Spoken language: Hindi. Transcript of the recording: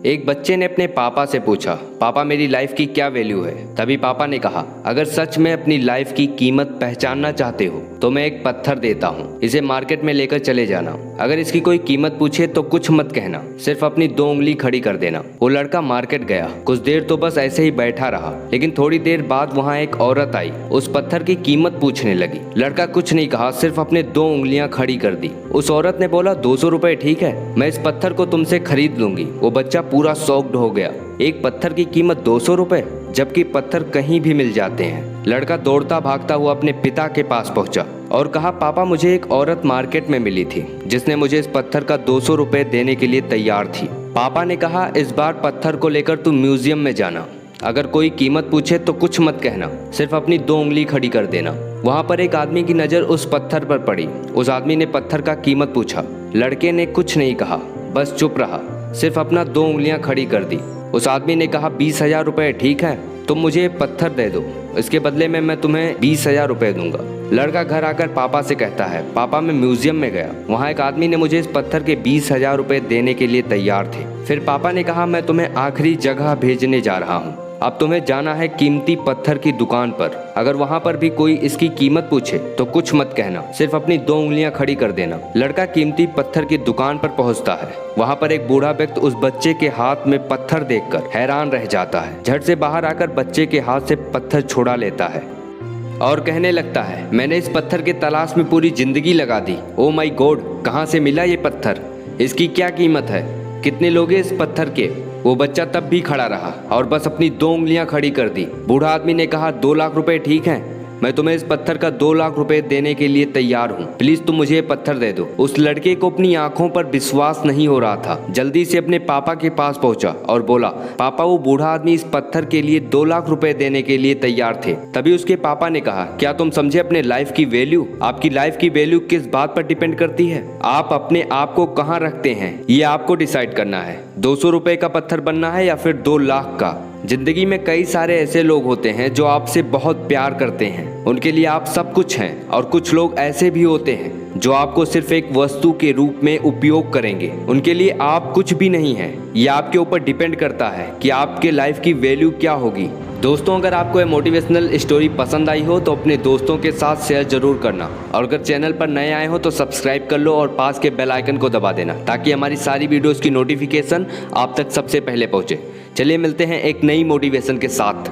एक बच्चे ने अपने पापा से पूछा, पापा मेरी लाइफ की क्या वैल्यू है। तभी पापा ने कहा, अगर सच में अपनी लाइफ की कीमत पहचानना चाहते हो तो मैं एक पत्थर देता हूँ, इसे मार्केट में लेकर चले जाना। अगर इसकी कोई कीमत पूछे तो कुछ मत कहना, सिर्फ अपनी 2 उंगली खड़ी कर देना। वो लड़का मार्केट गया, कुछ देर तो बस ऐसे ही बैठा रहा, लेकिन थोड़ी देर बाद वहाँ एक औरत आई, उस पत्थर की कीमत पूछने लगी। लड़का कुछ नहीं कहा, सिर्फ अपने 2 उंगलियां खड़ी कर दी। उस औरत ने बोला, 200 रुपए ठीक है, मैं इस पत्थर को तुमसे खरीद लूंगी। वो बच्चा पूरा शॉक्ड हो गया, एक पत्थर की कीमत 200 रुपए, जबकि पत्थर कहीं भी मिल जाते हैं। लड़का दौड़ता भागता हुआ अपने पिता के पास पहुंचा और कहा, पापा मुझे एक औरत मार्केट में मिली थी जिसने मुझे इस पत्थर का 200 रुपए देने के लिए तैयार थी। पापा ने कहा, इस बार पत्थर को लेकर तुम म्यूजियम में जाना, अगर कोई कीमत पूछे तो कुछ मत कहना, सिर्फ अपनी 2 उंगली खड़ी कर देना। वहाँ पर एक आदमी की नज़र उस पत्थर पर पड़ी। उस आदमी ने पत्थर का कीमत पूछा। लड़के ने कुछ नहीं कहा, बस चुप रहा, सिर्फ अपना 2 उंगलियां खड़ी कर दी। उस आदमी ने कहा, 20,000 रुपए ठीक है, तुम मुझे पत्थर दे दो, इसके बदले में मैं तुम्हें 20,000 रुपए दूंगा। लड़का घर आकर पापा से कहता है, पापा मैं म्यूजियम में गया, वहाँ एक आदमी ने मुझे इस पत्थर के 20,000 रुपए देने के लिए तैयार थे। फिर पापा ने कहा, मैं तुम्हें आखिरी जगह भेजने जा रहा हूँ, अब तुम्हें जाना है कीमती पत्थर की दुकान पर। अगर वहाँ पर भी कोई इसकी कीमत पूछे तो कुछ मत कहना, सिर्फ अपनी 2 उंगलियां खड़ी कर देना। लड़का कीमती पत्थर की दुकान पर पहुँचता है। वहाँ पर एक बूढ़ा व्यक्ति उस बच्चे के हाथ में पत्थर देखकर हैरान रह जाता है। झट से बाहर आकर बच्चे के हाथ से पत्थर छुड़ा लेता है और कहने लगता है, मैंने इस पत्थर के तलाश में पूरी जिंदगी लगा दी। ओ माय गॉड, कहाँ से मिला ये पत्थर, इसकी क्या कीमत है, कितने लोग हैं इस पत्थर के। वो बच्चा तब भी खड़ा रहा और बस अपनी 2 उंगलियां खड़ी कर दी। बूढ़ा आदमी ने कहा, 2 लाख रुपए ठीक है, मैं तुम्हें इस पत्थर का 2 लाख रुपए देने के लिए तैयार हूँ, प्लीज तुम मुझे पत्थर दे दो। उस लड़के को अपनी आंखों पर विश्वास नहीं हो रहा था। जल्दी से अपने पापा के पास पहुंचा और बोला, पापा वो बूढ़ा आदमी इस पत्थर के लिए 2 लाख रुपए देने के लिए तैयार थे। तभी उसके पापा ने कहा, क्या तुम समझे अपने लाइफ की वैल्यू? आपकी लाइफ की वैल्यू किस बात पर डिपेंड करती है? आप अपने आप को कहाँ रखते हैं, ये आपको डिसाइड करना है। 200 रुपए का पत्थर बनना है या फिर 2 लाख का। जिंदगी में कई सारे ऐसे लोग होते हैं जो आपसे बहुत प्यार करते हैं, उनके लिए आप सब कुछ हैं, और कुछ लोग ऐसे भी होते हैं जो आपको सिर्फ एक वस्तु के रूप में उपयोग करेंगे, उनके लिए आप कुछ भी नहीं हैं। ये आपके ऊपर डिपेंड करता है कि आपके लाइफ की वैल्यू क्या होगी। दोस्तों, अगर आपको ये मोटिवेशनल स्टोरी पसंद आई हो तो अपने दोस्तों के साथ शेयर जरूर करना, और अगर चैनल पर नए आए हो तो सब्सक्राइब कर लो और पास के बेल आइकन को दबा देना, ताकि हमारी सारी वीडियोस की नोटिफिकेशन आप तक सबसे पहले पहुंचे। चलिए मिलते हैं एक नई मोटिवेशन के साथ।